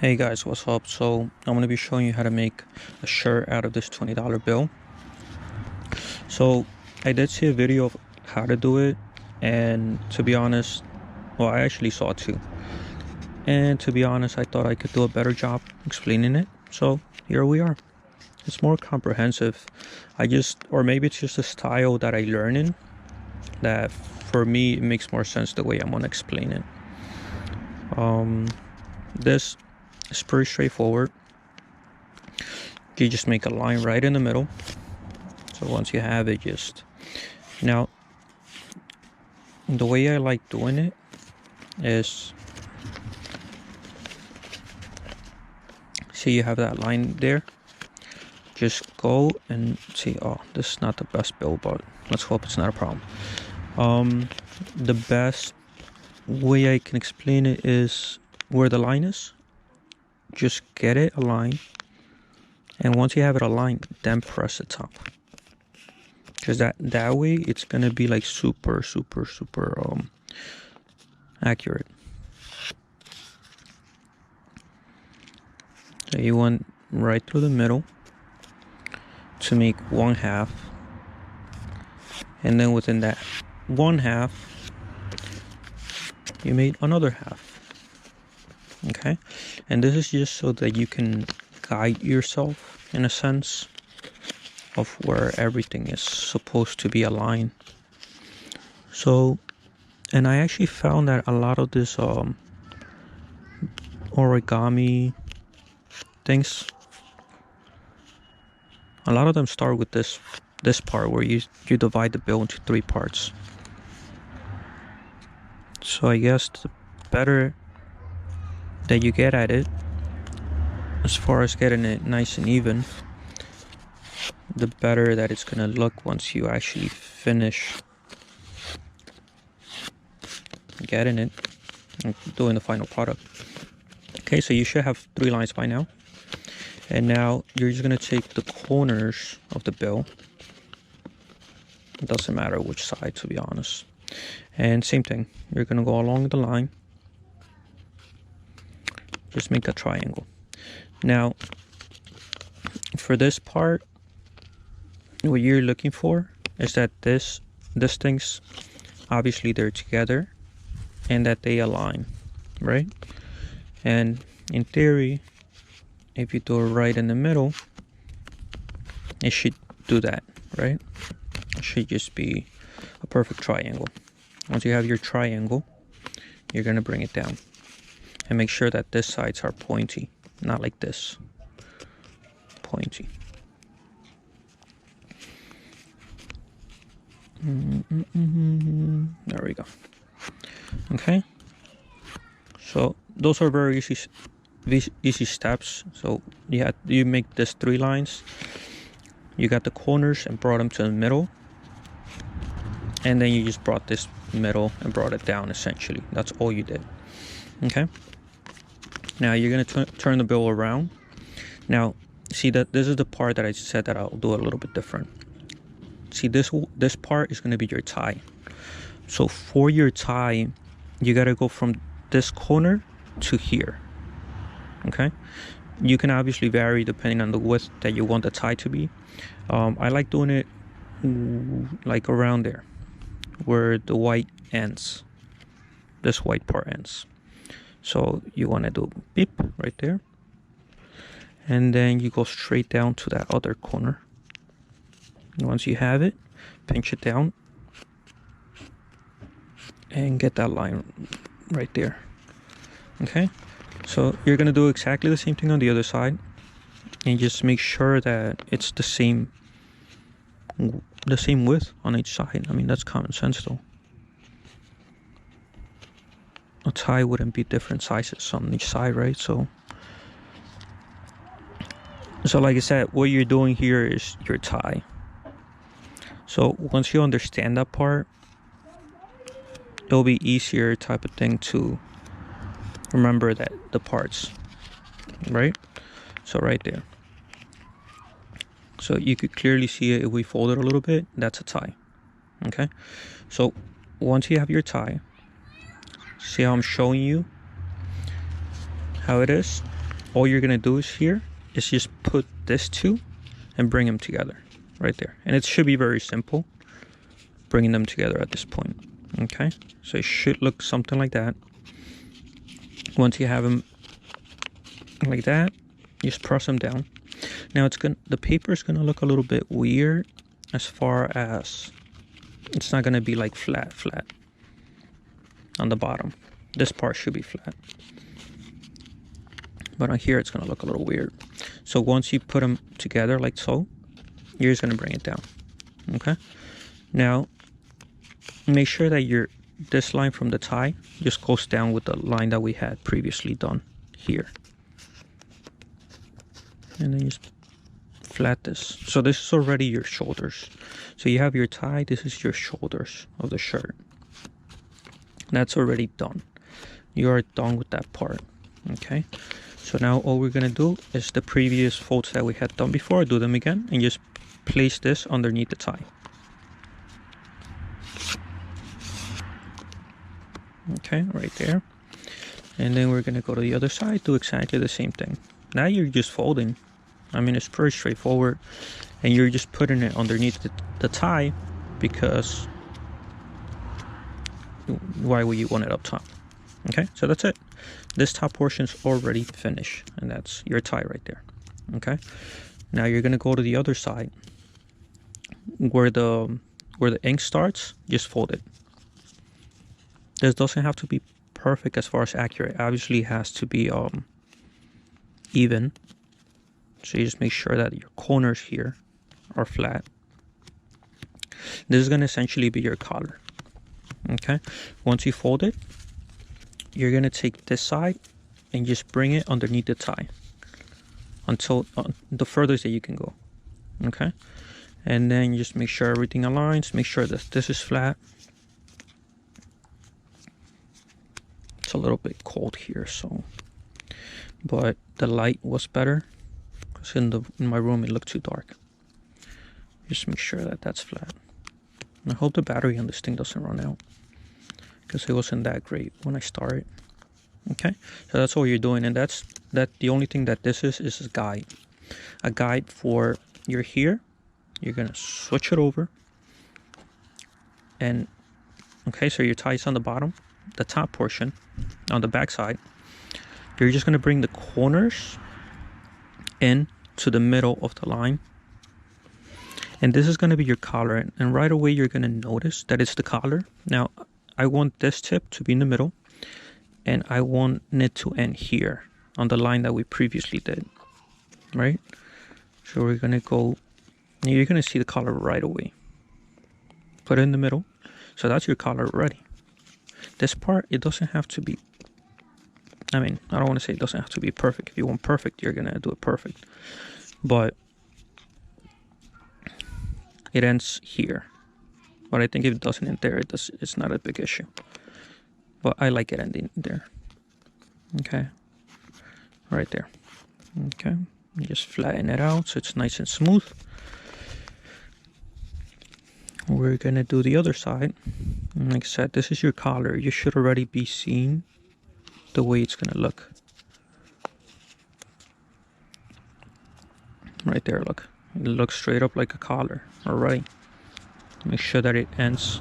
Hey guys, what's up? So I'm going to be showing you how to make a shirt out of this $20 bill. So I did see a video of how to do it, and to be honest, well, I actually saw two. And to be honest, I thought I could do a better job explaining it. So here we are. It's more comprehensive. Or maybe it's just a style that I learn in that for me it makes more sense the way I'm going to explain it. This is pretty straightforward. You just make a line right in the middle. So once you have it, now the way I like doing it is, see, you have that line there, just go and see. Oh, this is not the best bill, but let's hope it's not a problem. The best way I can explain it is where the line is, just get it aligned, and once you have it aligned, then press the top, because that way it's gonna be like super accurate. So you want right through the middle to make 1/2, and then within that 1/2 you made another half. Okay, and this is just so that you can guide yourself in a sense of where everything is supposed to be aligned. So, and I actually found that a lot of this origami things, a lot of them start with this part where you divide the bill into 3 parts. So I guess the better that you get at it, as far as getting it nice and even, the better that it's gonna look once you actually finish getting it and doing the final product. Okay, so you should have 3 lines by now. And now you're just gonna take the corners of the bill. It doesn't matter which side, to be honest. And same thing, you're gonna go along the line. Just make a triangle. Now, for this part, what you're looking for is that this things, obviously they're together and that they align, right? And in theory, if you do it right in the middle, it should do that, right? It should just be a perfect triangle. Once you have your triangle, you're gonna bring it down and make sure that this sides are pointy, not like this, pointy. There we go. Okay, so those are very easy steps. So you make this 3 lines, you got the corners and brought them to the middle, and then you just brought this middle and brought it down. Essentially, that's all you did. Okay, now you're gonna turn the bill around. Now see that this is the part that I said that I'll do a little bit different. See, this part is gonna be your tie. So for your tie, you gotta go from this corner to here. Okay, you can obviously vary depending on the width that you want the tie to be. I like doing it like around there where the white ends, this white part ends. So you want to do beep right there, and then you go straight down to that other corner. And once you have it, pinch it down and get that line right there. Okay, so you're gonna do exactly the same thing on the other side, and just make sure that it's the same width on each side. I mean, that's common sense though. A tie wouldn't be different sizes on each side, right? So like I said, what you're doing here is your tie. So once you understand that part, it'll be easier type of thing to remember that the parts, right? So right there, so you could clearly see it. If we fold it a little bit, that's a tie. Okay, so once you have your tie, see how I'm showing you how it is? all you're gonna do is just put this two and bring them together right there. And it should be very simple bringing them together at this point. Okay, so it should look something like that. Once you have them like that, you just press them down. Now the paper is gonna look a little bit weird as far as it's not gonna be like flat on the bottom. This part should be flat, but on here it's gonna look a little weird. So once you put them together like so, you're just gonna bring it down. Okay, now make sure that this line from the tie just goes down with the line that we had previously done here, and then just flat this. So this is already your shoulders. So you have your tie, this is your shoulders of the shirt. That's already done. You are done with that part. Okay, so now all we're gonna do is the previous folds that we had done before, do them again, and just place this underneath the tie. Okay, right there. And then we're gonna go to the other side, do exactly the same thing. Now you're just folding. I mean, it's pretty straightforward, and you're just putting it underneath the tie, because why would you want it up top? Okay, so that's it. This top portion's already finished, and that's your tie right there. Okay, now you're gonna go to the other side where the ink starts. Just fold it. This doesn't have to be perfect as far as accurate. Obviously it has to be even. So you just make sure that your corners here are flat. This is gonna essentially be your collar. Okay, once you fold it, you're gonna take this side and just bring it underneath the tie until the furthest that you can go. Okay, and then you just make sure everything aligns. Make sure that this is flat. It's a little bit cold here, so, but the light was better because in my room it looked too dark. Just make sure that that's flat. And I hope the battery on this thing doesn't run out, because it wasn't that great when I started. Okay, so that's all you're doing, and that's the only thing that this is a guide for your here. You're gonna switch it over, and okay, so your tie is on the bottom, the top portion on the back side. You're just gonna bring the corners in to the middle of the line, and this is gonna be your collar, and right away you're gonna notice that it's the collar. Now I want this tip to be in the middle, and I want it to end here on the line that we previously did, right? So we're gonna go, you're gonna see the collar right away. Put it in the middle. So that's your collar already. This part, it doesn't have to be, I mean, I don't want to say it doesn't have to be perfect. If you want perfect, you're gonna do it perfect. But it ends here. But I think if it doesn't end there, it's not a big issue. But I like it ending there. Okay, right there. Okay, you just flatten it out so it's nice and smooth. We're gonna do the other side. Like I said, this is your collar. You should already be seeing the way it's gonna look. Right there, look. It looks straight up like a collar already. Make sure that it ends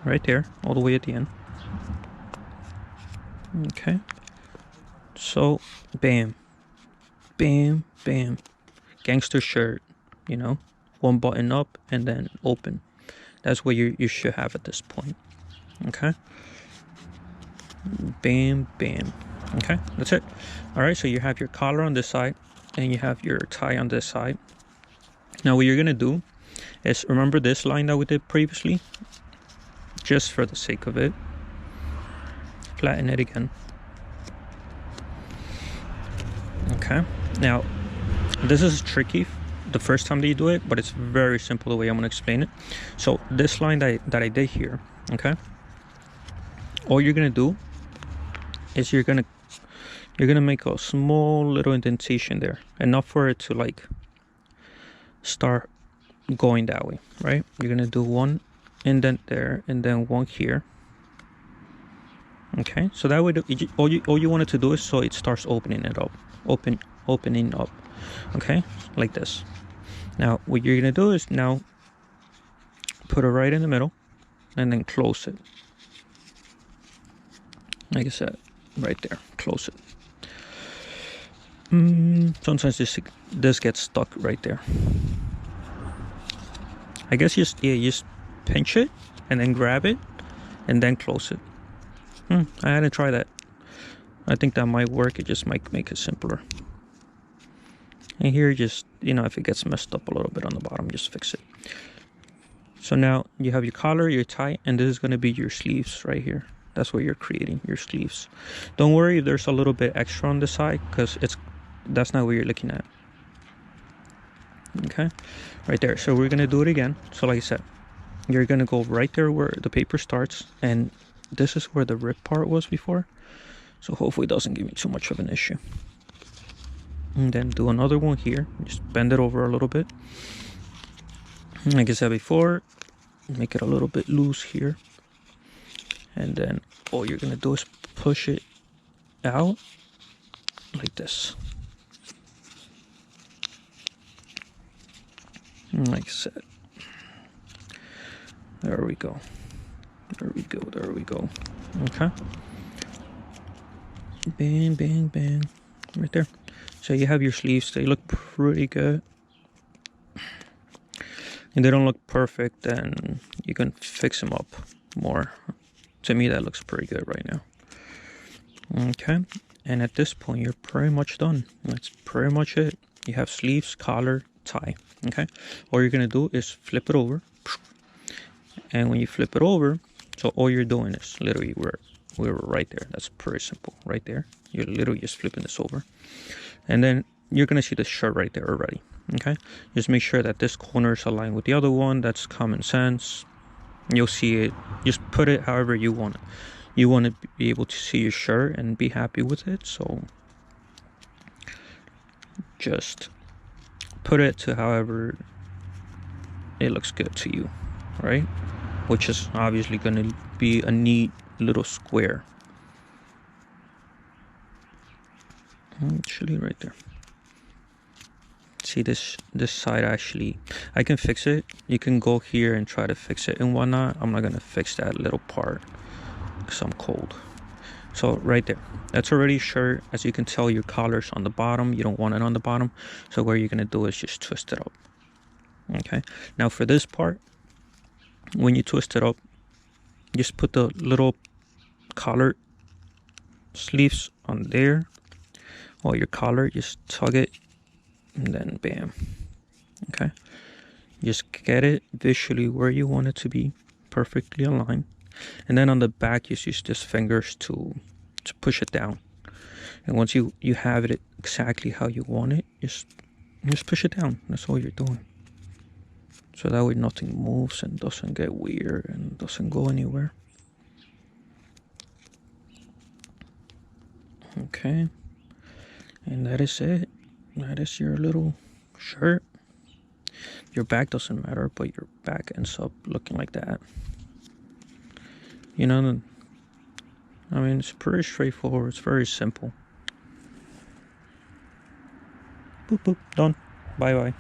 right there, all the way at the end. Okay. So, bam. Bam, bam. Gangster shirt, you know. One button up and then open. That's what you should have at this point. Okay. Bam, bam. Okay, that's it. All right, so you have your collar on this side and you have your tie on this side. Now what you're gonna do is, remember this line that we did previously? Just for the sake of it, flatten it again. Okay, now this is tricky the first time that you do it, but it's very simple the way I'm gonna explain it. So this line that I did here, okay, all you're gonna do is you're gonna make a small little indentation there, enough for it to like start going that way, right? You're gonna do one indent there and then one here, Okay, so that way all you wanted to do is so it starts opening it up, opening up. Okay, like this. Now what you're gonna do is now put it right in the middle and then close it. Like I said, right there, close it. Sometimes this gets stuck right there. I guess you just pinch it and then grab it and then close it. I hadn't tried that. I think that might work. It just might make it simpler. And here, just, if it gets messed up a little bit on the bottom, just fix it. So now you have your collar, your tie, and this is going to be your sleeves right here. That's what you're creating, your sleeves. Don't worry if there's a little bit extra on the side, because that's not what you're looking at. Okay, right there. So we're going to do it again. So like I said, you're going to go right there where the paper starts, and this is where the rip part was before. So hopefully it doesn't give me too much of an issue. And then do another one here. Just bend it over a little bit. Like I said before, make it a little bit loose here. And then all you're gonna do is push it out like this. And like I said, there we go. There we go, there we go. Okay. Bang, bang, bang. Right there. So you have your sleeves. They look pretty good. And they don't look perfect, then you can fix them up more. To me, that looks pretty good right now. Okay. And at this point, you're pretty much done. That's pretty much it. You have sleeves, collar, tie. Okay. All you're going to do is flip it over. And when you flip it over, so all you're doing is literally we're right there. That's pretty simple. Right there. You're literally just flipping this over. And then you're going to see the shirt right there already. Okay. Just make sure that this corner is aligned with the other one. That's common sense. You'll see it. Just put it however you want it. You want to be able to see your shirt and be happy with it. So just put it to however it looks good to you. Right? Which is obviously going to be a neat little square. Actually right there. See this side, actually I can fix it. You can go here and try to fix it and whatnot. I'm not gonna fix that little part because I'm cold. So right there, that's already shirt. As you can tell, your collar's on the bottom. You don't want it on the bottom, so what you're gonna do is just twist it up. Okay, now for this part, when you twist it up, just put the little collar sleeves on there, or your collar, just tug it, and then bam. Okay, just get it visually where you want it to be, perfectly aligned. And then on the back, just use these fingers to push it down. And once you have it exactly how you want it, just push it down. That's all you're doing. So that way nothing moves and doesn't get weird and doesn't go anywhere. Okay, and that is it. That is your little shirt. Your back doesn't matter, but your back ends up looking like that. I mean, it's pretty straightforward. It's very simple. Boop, boop, done. Bye-bye.